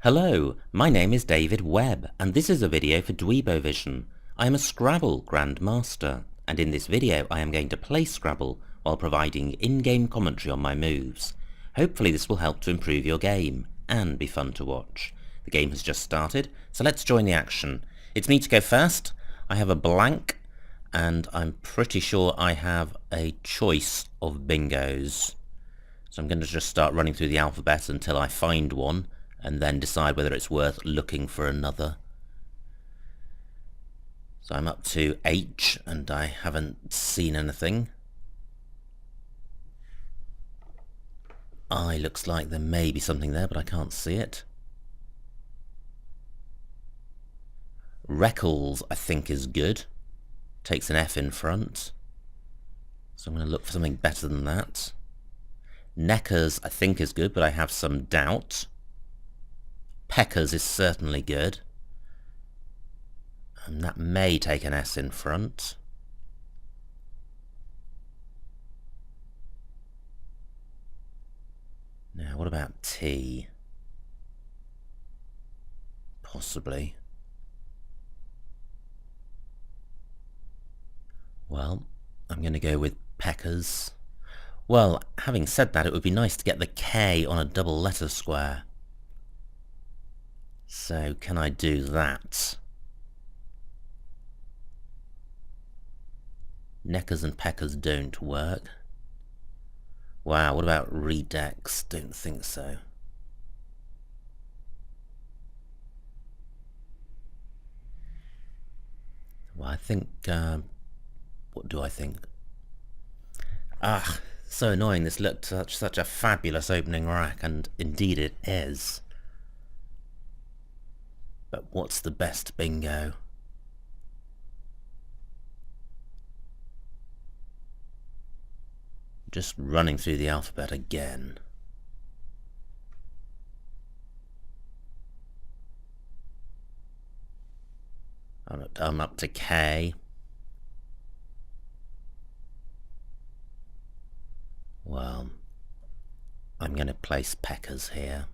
Hello, my name is David Webb, and this is a video for Dweebovision. I am a Scrabble grandmaster, and in this video I am going to play Scrabble while providing in-game commentary on my moves. Hopefully this will help to improve your game, and be fun to watch. The game has just started, so let's join the action. It's me to go first. I have a blank, and I'm pretty sure I have a choice of bingos. So I'm going to just start running through the alphabet until I find one, and then decide whether it's worth looking for another. So I'm up to H, and I haven't seen anything. I looks like there may be something there, but I can't see it. Reckles, I think, is good. Takes an F in front. So I'm going to look for something better than that. Neckers, I think, is good, but I have some doubt. Peckers is certainly good. And that may take an S in front. Now, what about T? Possibly. Well, I'm going to go with Peckers. Well, having said that, it would be nice to get the K on a double letter square. So, can I do that? Neckers and Peckers don't work. Wow, what about Redex? Don't think so. Well, I think... what do I think? Ah, so annoying. This looked such a fabulous opening rack, and indeed it is. But what's the best bingo? Just running through the alphabet again. I'm up to K. Well, I'm going to place Peckers here.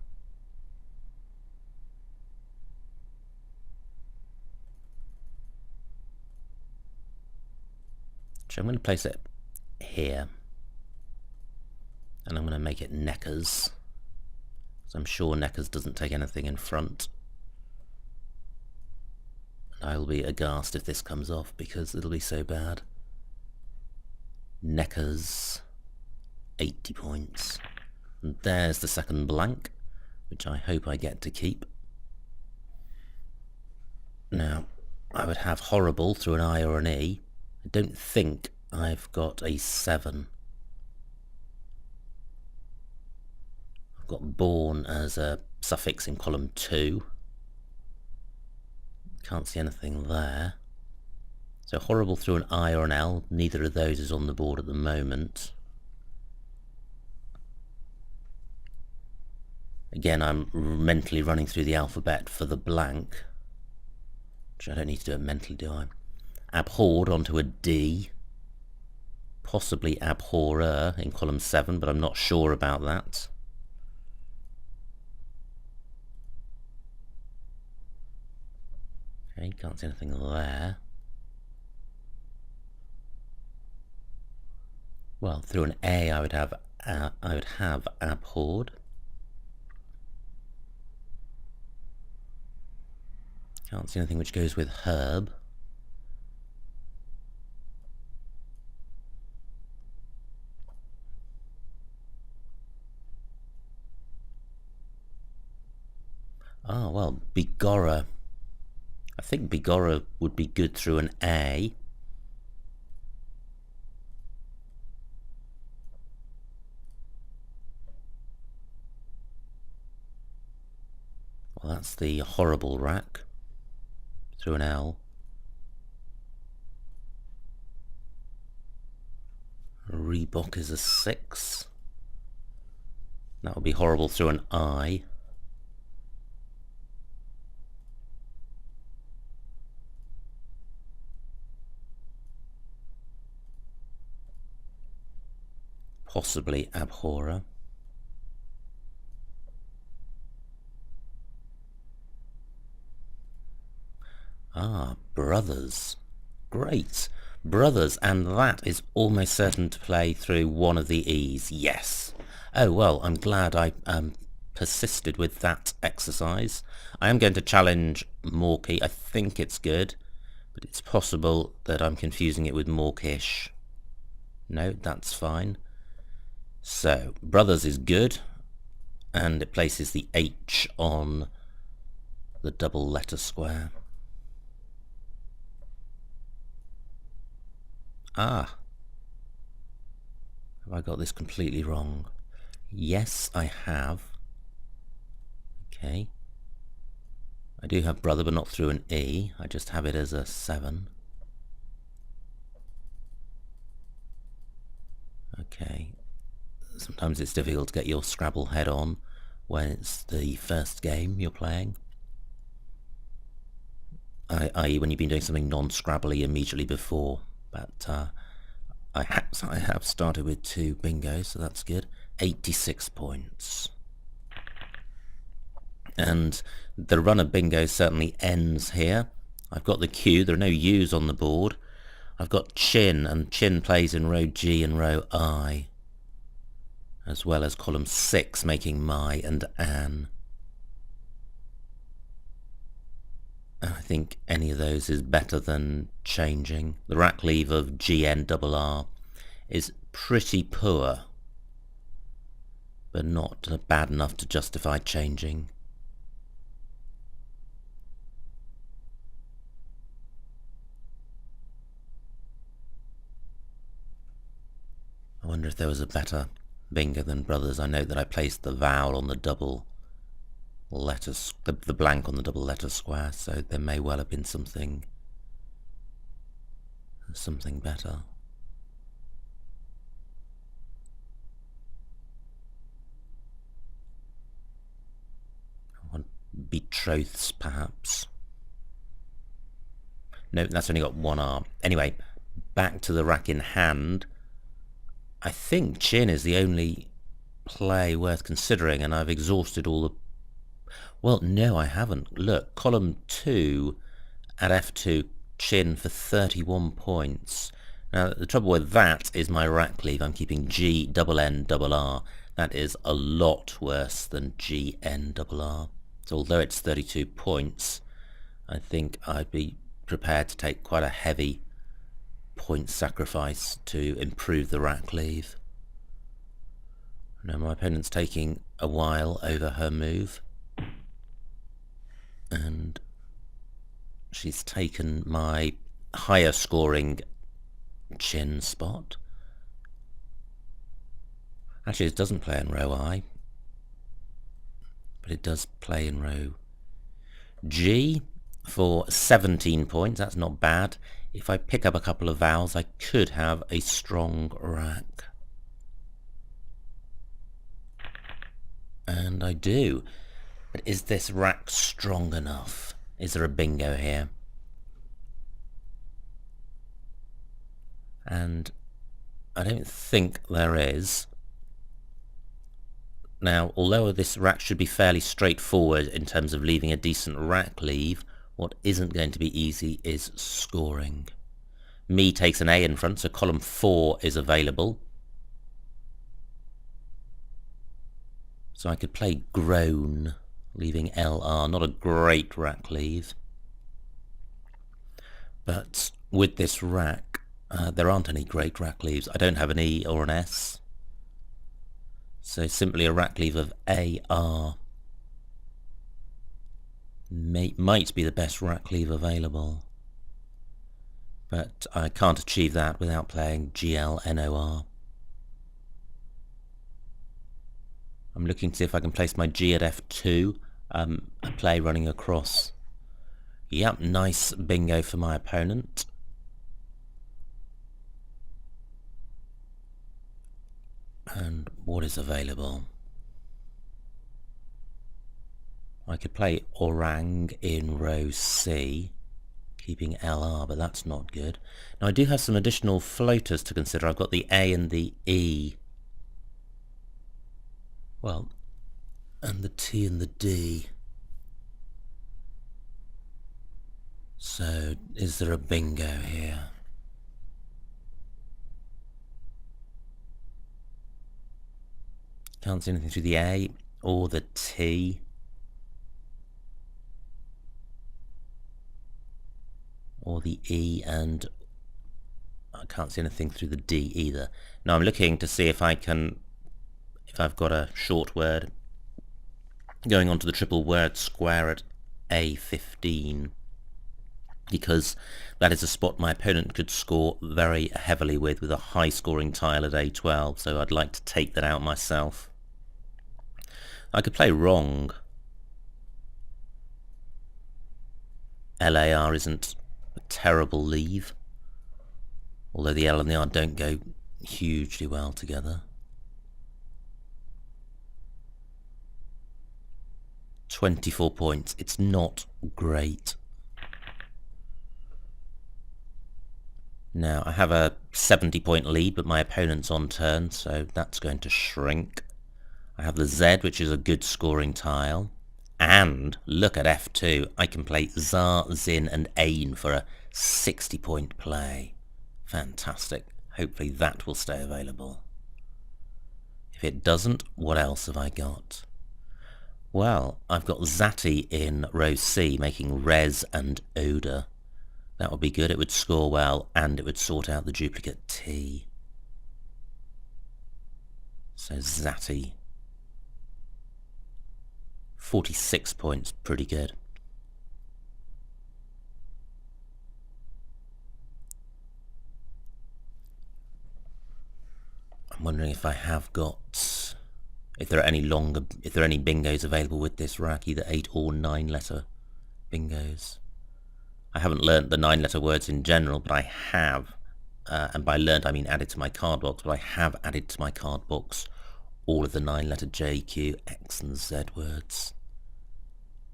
So I'm going to place it here. And I'm going to make it Neckers. So I'm sure Neckers doesn't take anything in front. And I'll be aghast if this comes off, because it'll be so bad. Neckers, 80 points. And there's the second blank, which I hope I get to keep. Now, I would have horrible through an I or an E. I don't think I've got a 7. I've got born as a suffix in column 2. Can't see anything there. So horrible through an I or an L. Neither of those is on the board at the moment. Again, I'm mentally running through the alphabet for the blank. Which I don't need to do it mentally, do I? Abhorred onto a D. Possibly abhorrer in column 7, but I'm not sure about that. Okay, can't see anything there. Well, through an A I would have abhorred. Can't see anything which goes with herb. Ah, well, Bigorra. I think Bigorra would be good through an A. Well, that's the horrible rack. Through an L. Reebok is a 6. That would be horrible through an I. Possibly abhorrer. Ah, brothers. Great. Brothers, and that is almost certain to play through one of the E's. Yes. Oh, well, I'm glad I persisted with that exercise. I am going to challenge Morky. I think it's good, but it's possible that I'm confusing it with Morkish. No, that's fine. So, brothers is good, and it places the H on the double letter square. Ah. Have I got this completely wrong? Yes, I have. Okay. I do have brother, but not through an E. I just have it as a 7. Okay. Sometimes it's difficult to get your Scrabble head on when it's the first game you're playing. I.e. when you've been doing something non-Scrabbly immediately before. But I have started with 2 bingos, so that's good. 86 points. And the run of bingo certainly ends here. I've got the Q, there are no U's on the board. I've got Chin, and Chin plays in row G and row I, as well as column 6, making My and Anne. And I think any of those is better than changing. The rack leave of GNRR is pretty poor, but not bad enough to justify changing. I wonder if there was a better bingo than brothers. I note that I placed the vowel on the double letters, the blank on the double letter square, so there may well have been something better. I want betroths, perhaps. No, that's only got 1 R. Anyway, back to the rack in hand. I think Chin is the only play worth considering, and I've exhausted all the... Well, no, I haven't. Look, column 2 at F2, Chin for 31 points. Now, the trouble with that is my rack leave. I'm keeping GNNRR. That is a lot worse than GNRR. So although it's 32 points, I think I'd be prepared to take quite a heavy point sacrifice to improve the rack leave. Now my opponent's taking a while over her move, and she's taken my higher scoring Chin spot. Actually, it doesn't play in row I, but it does play in row G for 17 points. That's not bad. If I pick up a couple of vowels, I could have a strong rack. And I do. But is this rack strong enough? Is there a bingo here? And I don't think there is. Now, although this rack should be fairly straightforward in terms of leaving a decent rack leave, what isn't going to be easy is scoring. Me takes an A in front, so column 4 is available. So I could play groan, leaving LR, not a great rack leave. But with this rack, there aren't any great rack leaves. I don't have an E or an S. So simply a rack leave of AR might be the best rack leave available. But I can't achieve that without playing GLNOR. I'm looking to see if I can place my G at F2, a play running across. Yep, nice bingo for my opponent. And what is available? I could play orang in row C, keeping LR, but that's not good. Now I do have some additional floaters to consider. I've got the A and the E. Well, and the T and the D. So, is there a bingo here? Can't see anything through the A or the T. Or the E, and I can't see anything through the D either. Now I'm looking to see if I've got a short word going on to the triple word square at A15, because that is a spot my opponent could score very heavily with a high scoring tile at A12, so I'd like to take that out myself. I could play wrong. LAR isn't a terrible leave, although the L and the R don't go hugely well together. 24 points. It's not great. Now, I have a 70-point lead, but my opponent's on turn, so that's going to shrink. I have the Z, which is a good scoring tile. And look at F2. I can play Tsar, Zin, and Ain for a 60-point play. Fantastic. Hopefully that will stay available. If it doesn't, what else have I got? Well, I've got Zati in row C, making Res and Oder. That would be good. It would score well, and it would sort out the duplicate T. So Zati. 46 points, pretty good. I'm wondering if I have got... if there are any bingos available with this rack, either 8 or 9 letter bingos. I haven't learnt the 9 letter words in general, but I have, and by learnt I mean added to my card box, but I have added to my card box all of the 9 letter J, Q, X and Z words.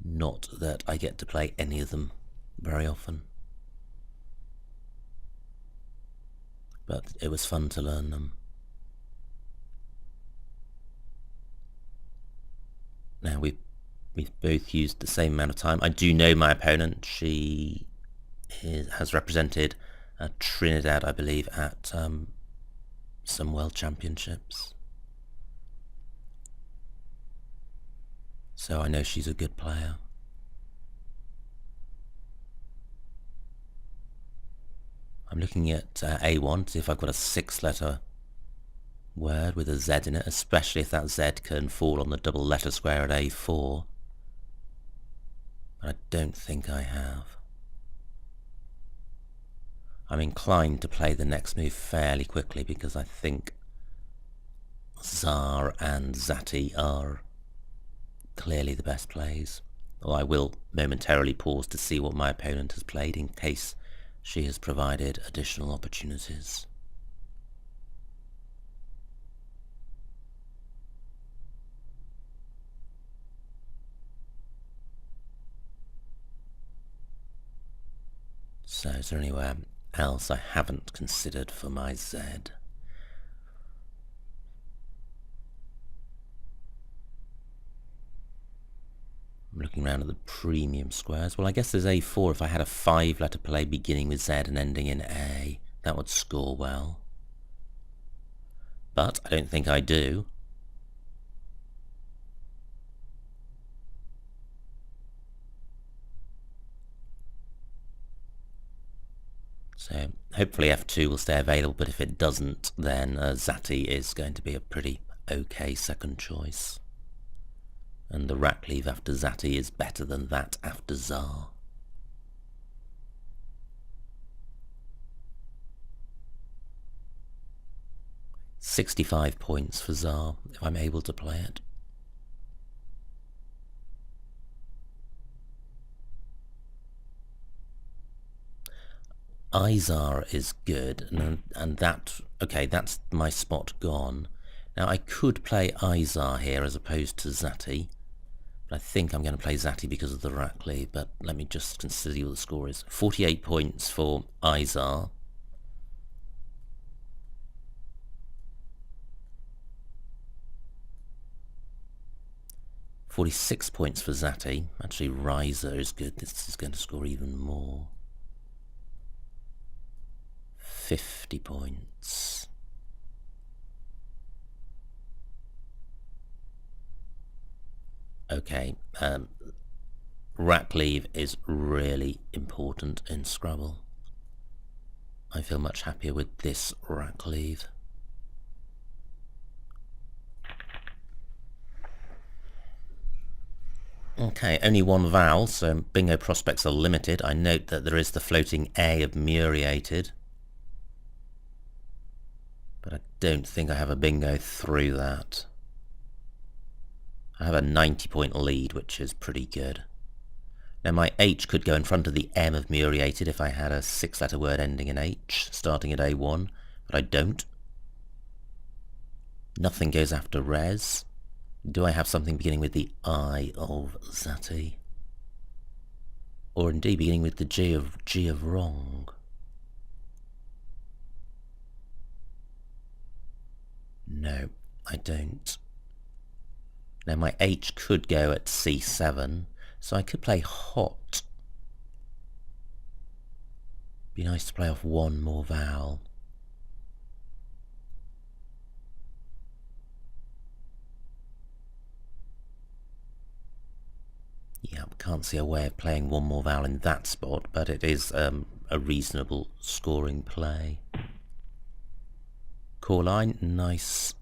Not that I get to play any of them very often, but it was fun to learn them. Now we've both used the same amount of time. I do know my opponent. She has represented Trinidad, I believe, at some World Championships. So I know she's a good player. I'm looking at A1 to see if I've got a 6-letter word with a Z in it, especially if that Z can fall on the double letter square at A4. But I don't think I have. I'm inclined to play the next move fairly quickly because I think Tsar and Zati are clearly the best plays. Or I will momentarily pause to see what my opponent has played in case she has provided additional opportunities. So is there anywhere else I haven't considered for my Z? I'm looking around at the premium squares. Well, I guess there's A4. If I had a 5-letter play beginning with Z and ending in A, that would score well. But I don't think I do. So hopefully F2 will stay available, but if it doesn't, then Zati is going to be a pretty okay second choice. And the rack leave after Zati is better than that after Tsar. £65 points for Tsar, if I'm able to play it. Izar is good, and that, okay, that's my spot gone. Now I could play Izar here as opposed to Zati, but I think I'm going to play Zati because of the rack leave, but let me just consider what the score is. 48 points for Izar. £46 points for Zati. Actually, Riser is good. This is going to score even more. 50 points. Okay, rack leave is really important in Scrabble. I feel much happier with this rack leave. Okay, only one vowel, so bingo prospects are limited. I note that there is the floating A of muriated, but I don't think I have a bingo through that. I have a 90-point lead, which is pretty good. Now my H could go in front of the M of muriated if I had a 6-letter word ending in H, starting at A1, but I don't. Nothing goes after res. Do I have something beginning with the I of Zati? Or indeed beginning with the G of wrong? No, I don't. Now my H could go at C7, so I could play hot. Be nice to play off one more vowel. Yeah, can't see a way of playing one more vowel in that spot, but it is a reasonable scoring play. Core line, nice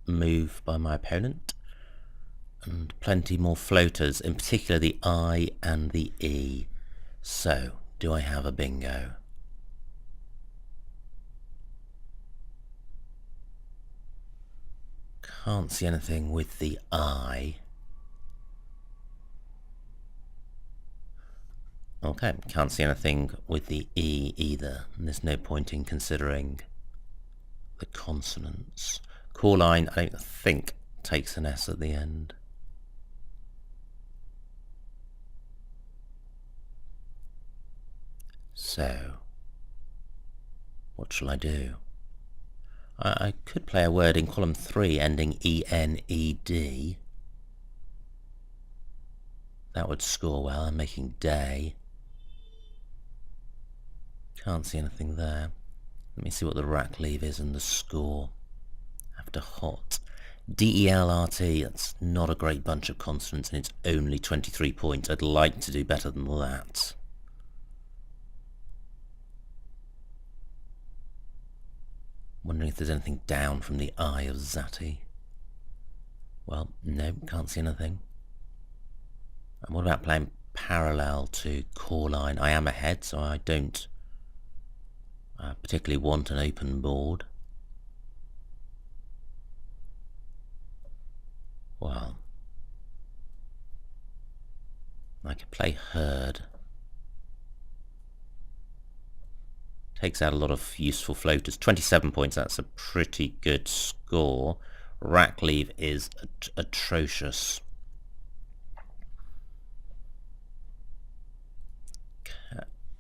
move by my opponent. And plenty more floaters, in particular the I and the E. So, do I have a bingo? Can't see anything with the I. Okay, can't see anything with the E either, and there's no point in considering the consonants. Core line, I don't think, takes an S at the end. So, what shall I do? I could play a word in column 3 ending E-N-E-D. That would score well. I'm making day. Can't see anything there. Let me see what the rack leave is and the score after hot. D-E-L-R-T, that's not a great bunch of consonants and it's only 23 points. I'd like to do better than that. Wondering if there's anything down from the I of Zati. Well, no, can't see anything. And what about playing parallel to core line? I am ahead, so I don't particularly want an open board. Well, I could play herd. Takes out a lot of useful floaters. 27 points, that's a pretty good score. Rack leave is atrocious.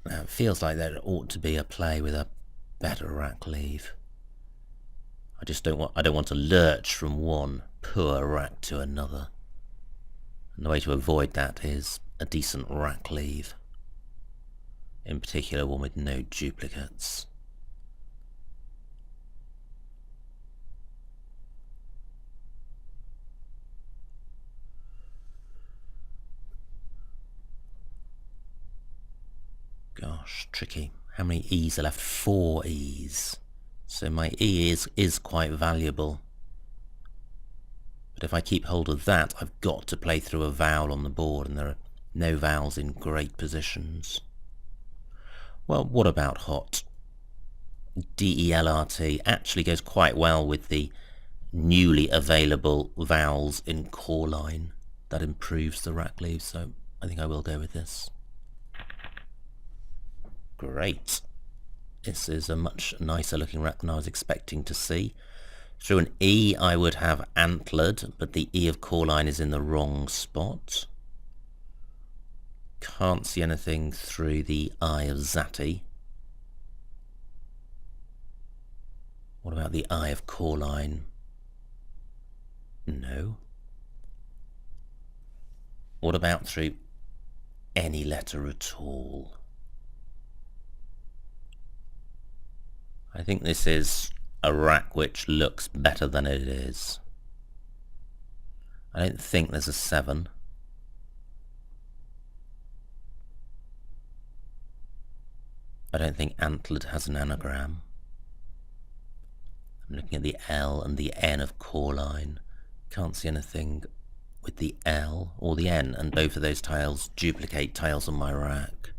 Now, it feels like there ought to be a play with a better rack leave. I don't want to lurch from one poor rack to another. And the way to avoid that is a decent rack leave. In particular, one with no duplicates. Gosh, tricky. How many E's are left? 4 E's. So my E is quite valuable. But if I keep hold of that, I've got to play through a vowel on the board, and there are no vowels in great positions. Well, what about hot? D-E-L-R-T actually goes quite well with the newly available vowels in core line. That improves the rack leave, so I think I will go with this. Great. This is a much nicer looking rack than I was expecting to see. Through an E I would have antlered, but the E of core line is in the wrong spot. Can't see anything through the I of Zati. What about the I of core line? No. What about through any letter at all? I think this is a rack which looks better than it is. I don't think there's a 7. I don't think antlered has an anagram. I'm looking at the L and the N of core line. Can't see anything with the L or the N, and both of those tiles duplicate tiles on my rack.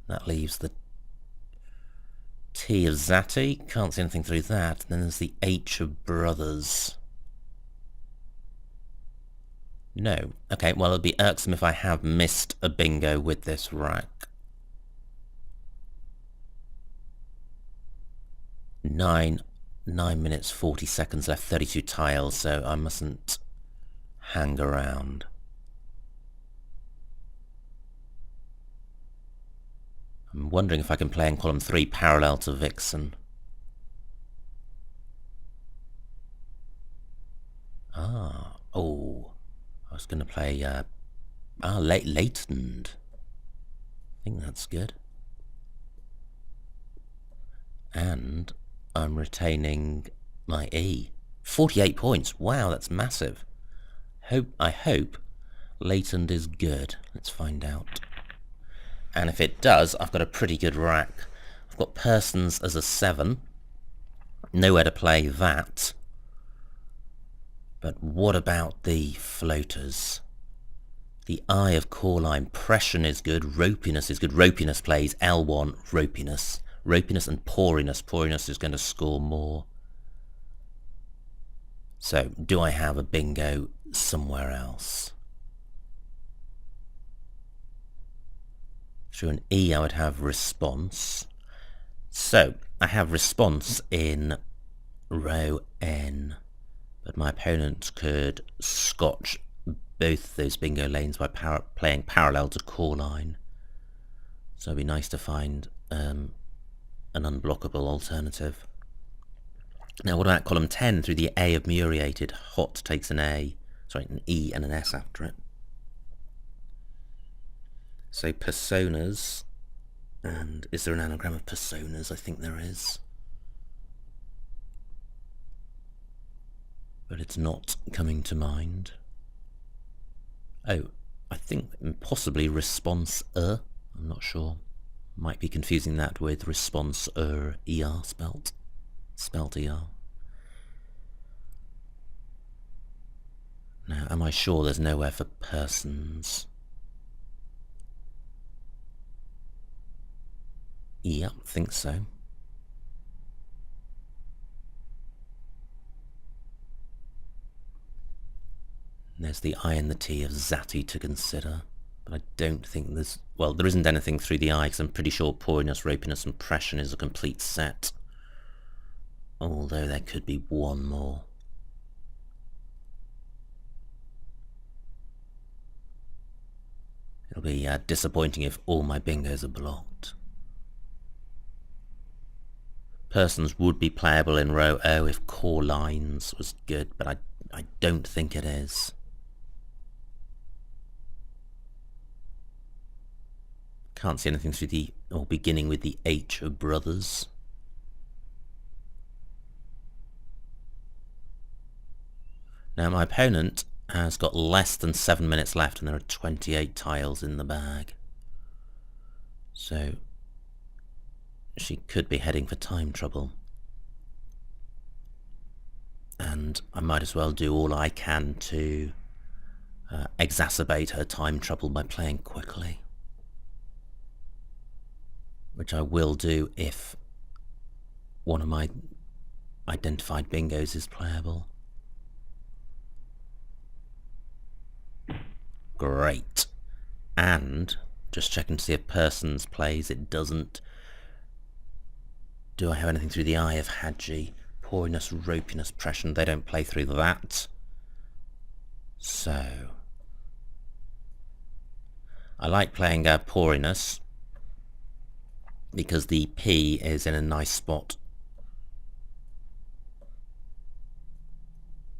That leaves the T of Zati. Can't see anything through that. And then there's the H of brothers. No. Okay, well, it'll be irksome if I have missed a bingo with this rack. 9 minutes 40 seconds left, 32 tiles, so I mustn't hang around. I'm wondering if I can play in column 3 parallel to Vixen. Oh, I was going to play, Leighton. I think that's good. And I'm retaining my E. 48 points. Wow, that's massive. I hope Leighton is good. Let's find out. And if it does, I've got a pretty good rack. I've got persons as a 7. Nowhere to play that. But what about the floaters? The eye of core line. Pression is good. Ropiness is good. Ropiness plays L1, ropiness. Ropiness and poriness. Poriness is going to score more. So, do I have a bingo somewhere else? Through an E I would have response. So, I have response in row N. But my opponent could scotch both those bingo lanes by playing parallel to core line. So it'd be nice to find an unblockable alternative. Now what about column 10 through the A of muriated? Hot takes an E and an S after it. So personas, and is there an anagram of personas? I think there is. But it's not coming to mind. Oh, I think possibly response-er. I'm not sure. Might be confusing that with response-er, ER spelt ER. Now, am I sure there's nowhere for persons? Yep, think so. There's the I and the T of Zati to consider, but I don't think there's... Well, there isn't anything through the I, because I'm pretty sure poriness, ropiness and pression is a complete set. Although there could be one more. It'll be disappointing if all my bingos are blocked. Persons would be playable in row O if core lines was good, but I don't think it is. Can't see anything through the, or beginning with the H of brothers. Now my opponent has got less than 7 minutes left and there are 28 tiles in the bag. So she could be heading for time trouble. And I might as well do all I can to exacerbate her time trouble by playing quickly. Which I will do if one of my identified bingos is playable. Great. And just checking to see if persons plays. It doesn't. Do I have anything through the eye of Hadji? Poriness, ropiness, pression. They don't play through that. So I like playing poriness because the P is in a nice spot,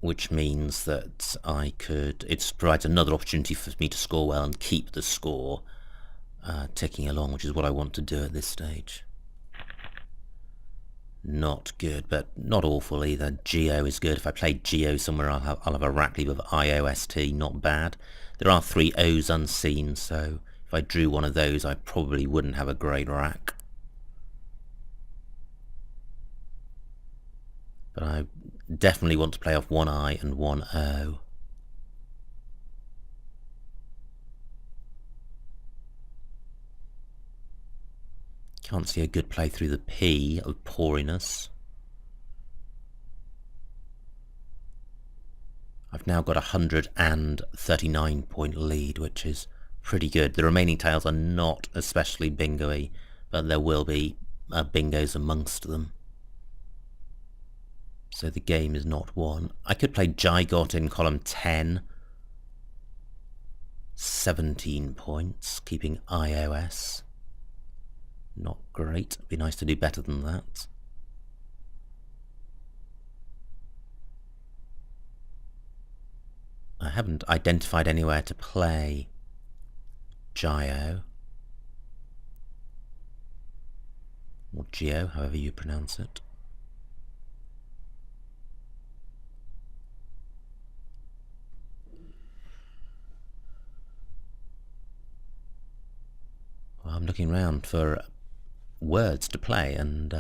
which means that it provides another opportunity for me to score well and keep the score ticking along, which is what I want to do at this stage. Not good, but not awful either. Geo is good. If I played Geo somewhere, I'll have a rack leave of IOST, not bad. There are 3 O's unseen, so if I drew one of those, I probably wouldn't have a great rack. But I definitely want to play off 1 I and 1 O. Can't see a good play through the P of poriness. I've now got a 139 point lead, which is pretty good. The remaining tiles are not especially bingo-y, but there will be bingos amongst them. So the game is not won. I could play Zygot in column 10. 17 points, keeping iOS. Not great. It'd be nice to do better than that. I haven't identified anywhere to play Gio. Or Geo, however you pronounce it. Well, I'm looking around for words to play, and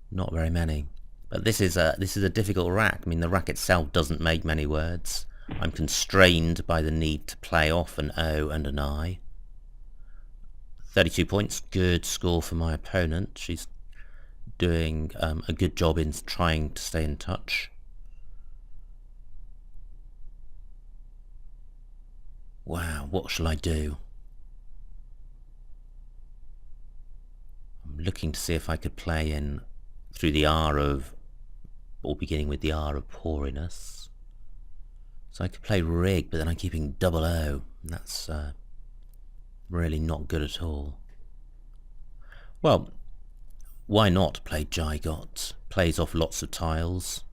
not very many. But this is a difficult rack. I mean, the rack itself doesn't make many words. I'm constrained by the need to play off an O and an I. 32 points, good score for my opponent. She's doing a good job in trying to stay in touch. Wow, what shall I do? I'm looking to see if I could play in through the R of, or beginning with the R of poriness. So I could play rig, but then I'm keeping double O. That's really not good at all. Well, why not play Zygot? Plays off lots of tiles.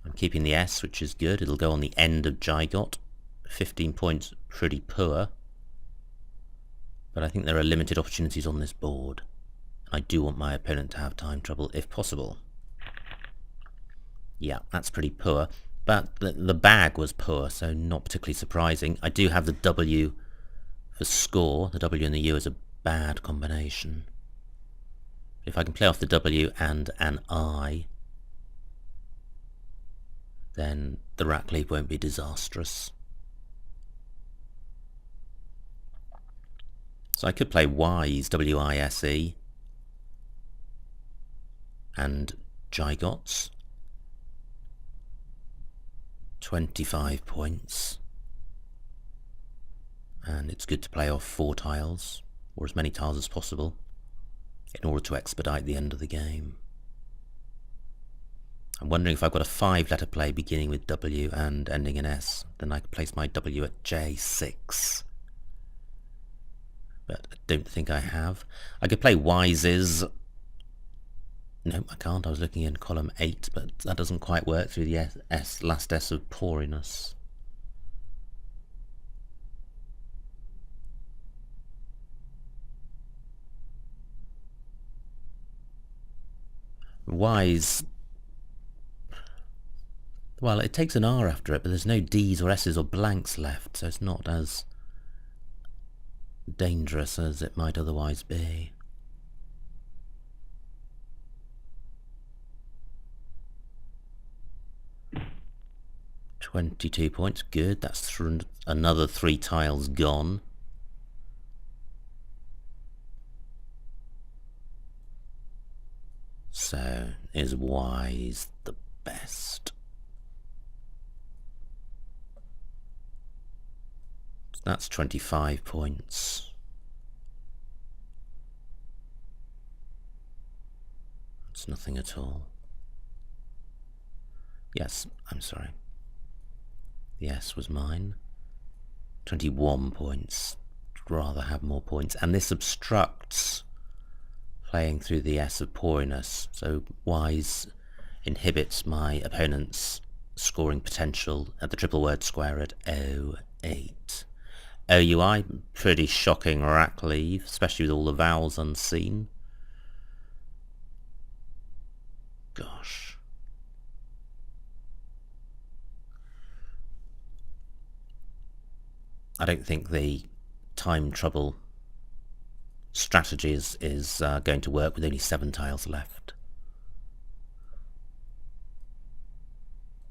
I'm keeping the S, which is good. It'll go on the end of Zygot. 15 points, pretty poor. But I think there are limited opportunities on this board. I do want my opponent to have time trouble if possible. Yeah, that's pretty poor. But the bag was poor, so not particularly surprising. I do have the W for score. The W and the U is a bad combination. If I can play off the W and an I, then the rack lead won't be disastrous. So I could play Wise, W-I-S-E, and Zygots. 25 points. And it's good to play off 4 tiles, or as many tiles as possible, in order to expedite the end of the game. I'm wondering if I've got a 5-letter play beginning with W and ending in S, then I could place my W at J6. But I don't think I have. I could play Wises. No, I can't. I was looking in column 8, but that doesn't quite work through the S, last S of poriness. Wise. Well, it takes an R after it, but there's no D's or S's or blanks left, so it's not as dangerous as it might otherwise be. $22 points, good. That's another 3 tiles gone. So, is Wise the best? That's 25 points. It's nothing at all. Yes, I'm sorry. The S was mine. 21 points. I'd rather have more points. And this obstructs playing through the S of poriness. So Wise inhibits my opponent's scoring potential at the triple word square at 08. OUI, pretty shocking rack leave, especially with all the vowels unseen. Gosh. I don't think the time trouble strategy is going to work with only 7 tiles left.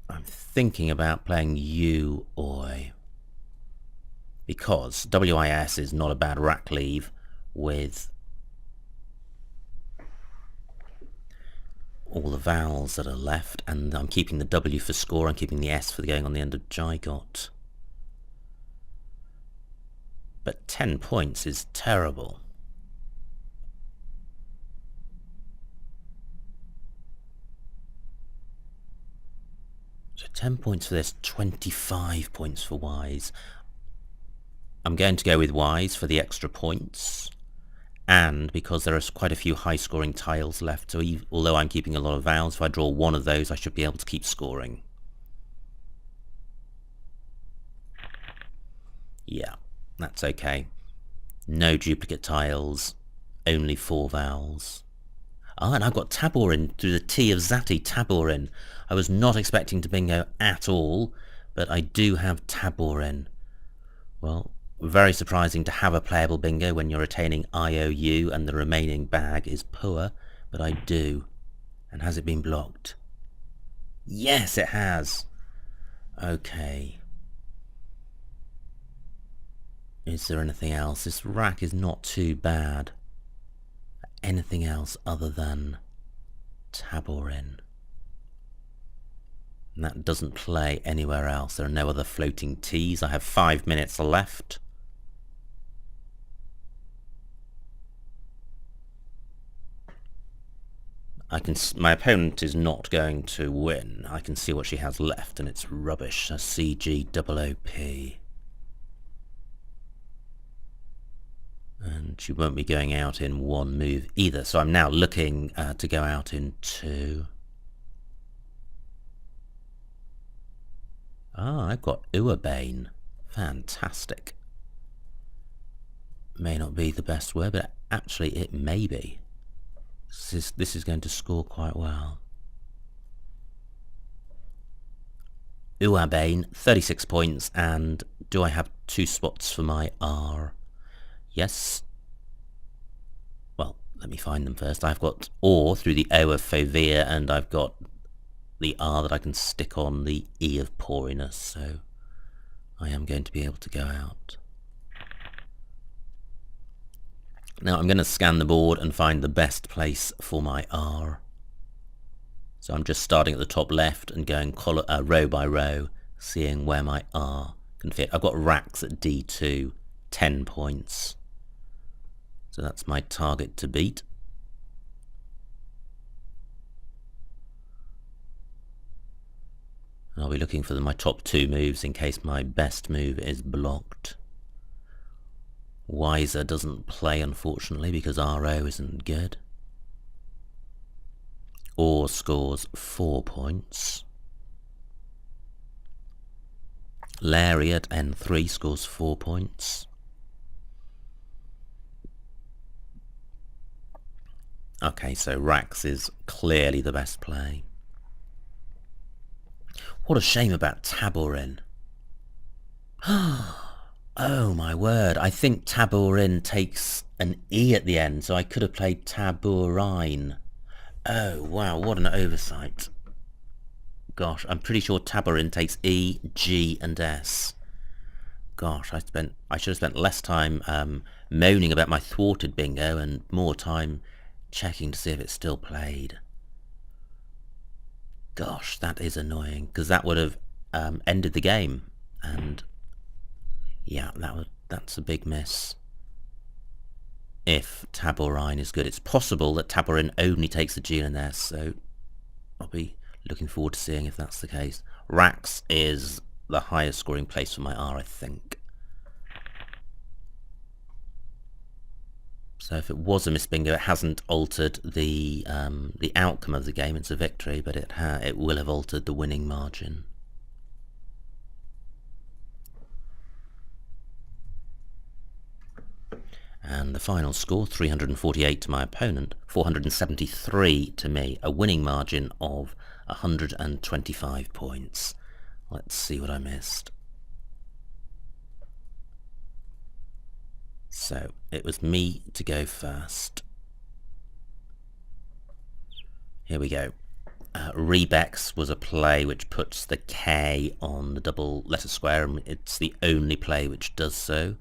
I'm thinking about playing U-Oi, because WIS is not a bad rack leave with all the vowels that are left, and I'm keeping the W for score, I'm keeping the S for going on the end of Zygot. But 10 points is terrible. So 10 points for this, 25 points for Wise. I'm going to go with Wise for the extra points, and because there are quite a few high-scoring tiles left, so although I'm keeping a lot of vowels, if I draw one of those, I should be able to keep scoring. Yeah, that's okay. No duplicate tiles, only 4 vowels. Ah, and I've got Taborin through the T of Zati, Taborin. I was not expecting to bingo at all, but I do have Taborin. Well, very surprising to have a playable bingo when you're retaining IOU and the remaining bag is poor, but I do. And has it been blocked? Yes, it has. Okay. Is there anything else? This rack is not too bad. Anything else other than Taborin? And that doesn't play anywhere else. There are no other floating T's. I have 5 minutes left. My opponent is not going to win. I can see what she has left, and it's rubbish. A CGOOP. And she won't be going out in 1 move either, so I'm now looking to go out in 2. Ah, I've got Uabane. Fantastic. May not be the best word, but actually it may be. This is going to score quite well. Uabane, 36 points, and do I have 2 spots for my R? Yes. Well, let me find them first. I've got OR through the O of Fovea, and I've got the R that I can stick on the E of Poriness, so I am going to be able to go out. Now I'm going to scan the board and find the best place for my R. So I'm just starting at the top left and going row by row, seeing where my R can fit. I've got racks at D2, 10 points. So that's my target to beat. And I'll be looking for my top 2 moves in case my best move is blocked. Wiser doesn't play, unfortunately, because RO isn't good. Or scores 4 points. Larry at N3 scores 4 points. Okay, so Rax is clearly the best play. What a shame about Taborin. Oh my word, I think Taborin takes an E at the end, so I could have played Taborine. Oh wow, what an oversight. Gosh, I'm pretty sure Taborin takes E, G and S. Gosh, I should have spent less time moaning about my thwarted bingo and more time checking to see if it's still played. Gosh, that is annoying, because that would have ended the game, and yeah, that's a big miss. If Taborine is good, it's possible that Taborin only takes the G and S, so I'll be looking forward to seeing if that's the case. Rax is the highest scoring place for my R, I think. So if it was a miss bingo, it hasn't altered the outcome of the game. It's a victory, but it will have altered the winning margin. And the final score, 348 to my opponent, 473 to me, a winning margin of 125 points. Let's see what I missed. So it was me to go first. Here we go. Rebex was a play which puts the K on the double letter square, and it's the only play which does so.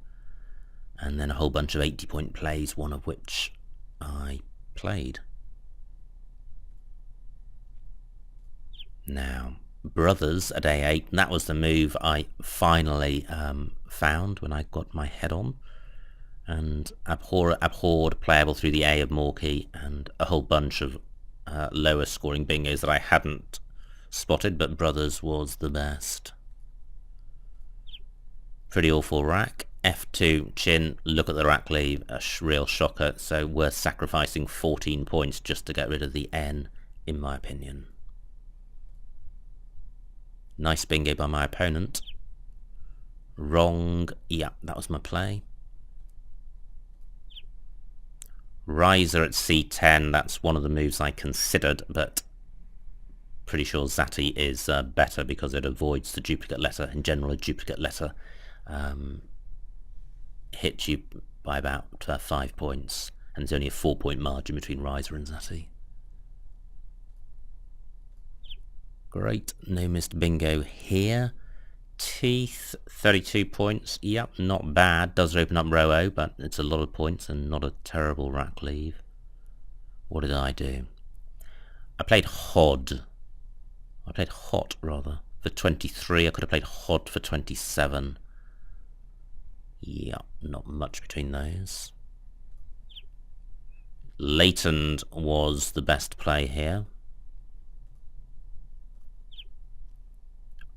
And then a whole bunch of 80-point plays, one of which I played. Now, Brothers at A8, that was the move I finally found when I got my head on. And abhorred playable through the A of Morkey, and a whole bunch of lower scoring bingos that I hadn't spotted, but Brothers was the best. Pretty awful rack. F2 chin, look at the rack leave, a real shocker, so worth sacrificing 14 points just to get rid of the N, in my opinion. Nice bingo by my opponent. Wrong, yeah, that was my play. Riser at C10, that's one of the moves I considered, but pretty sure Zatti is better because it avoids the duplicate letter. In general, a duplicate letter hits you by about 5 points, and there's only a 4-point margin between Riser and Zatti. Great, no missed bingo here. Teeth, 32 points, yep, not bad. Does open up row O, but it's a lot of points and not a terrible rack leave. What did I do? I played Hod. I played Hot, rather, for 23. I could have played Hod for 27. Yeah, not much between those. Latent was the best play here.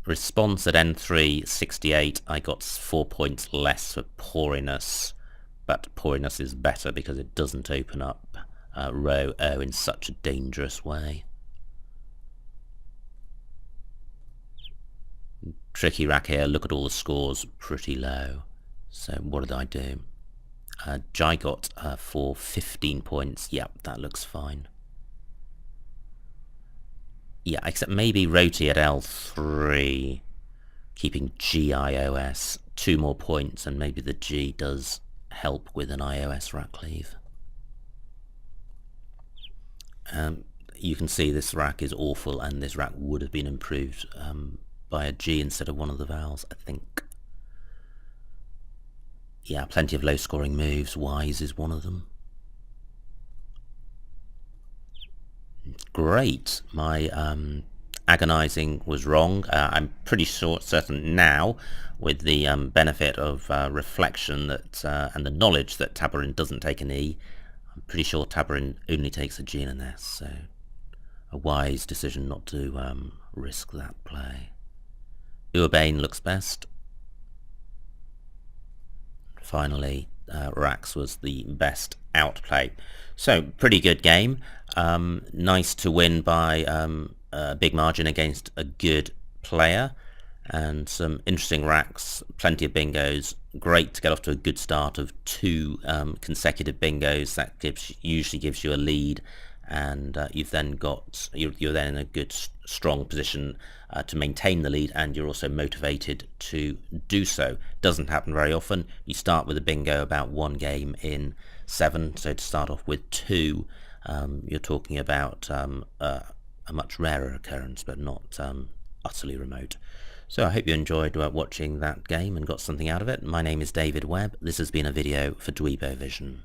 Response at N3, 68. I got 4 points less for Poriness, but Poriness is better because it doesn't open up row O in such a dangerous way. Tricky rack here. Look at all the scores, pretty low. So what did I do? Jai got for 15 points. Yep, that looks fine. Yeah, except maybe Roti at L3, keeping G iOS. 2 more points, and maybe the G does help with an iOS rack leave. You can see this rack is awful, and this rack would have been improved by a G instead of one of the vowels, I think. Yeah, plenty of low-scoring moves. Wise is one of them. Great. My agonizing was wrong. I'm pretty certain now, with the benefit of reflection that and the knowledge that Tabarin doesn't take an E, I'm pretty sure Tabarin only takes a G and an S, so a wise decision not to risk that play. Urbane looks best. Finally, Rax was the best outplay. So, pretty good game. Nice to win by a big margin against a good player. And some interesting racks, plenty of bingos. Great to get off to a good start of 2 consecutive bingos. That usually gives you a lead. And you've then got you're then in a good strong position to maintain the lead, and you're also motivated to do so. Doesn't happen very often. You start with a bingo about 1 game in 7, so to start off with 2, you're talking about a much rarer occurrence, but not utterly remote. So I hope you enjoyed watching that game and got something out of it. My name is David Webb. This has been a video for Dweebovision.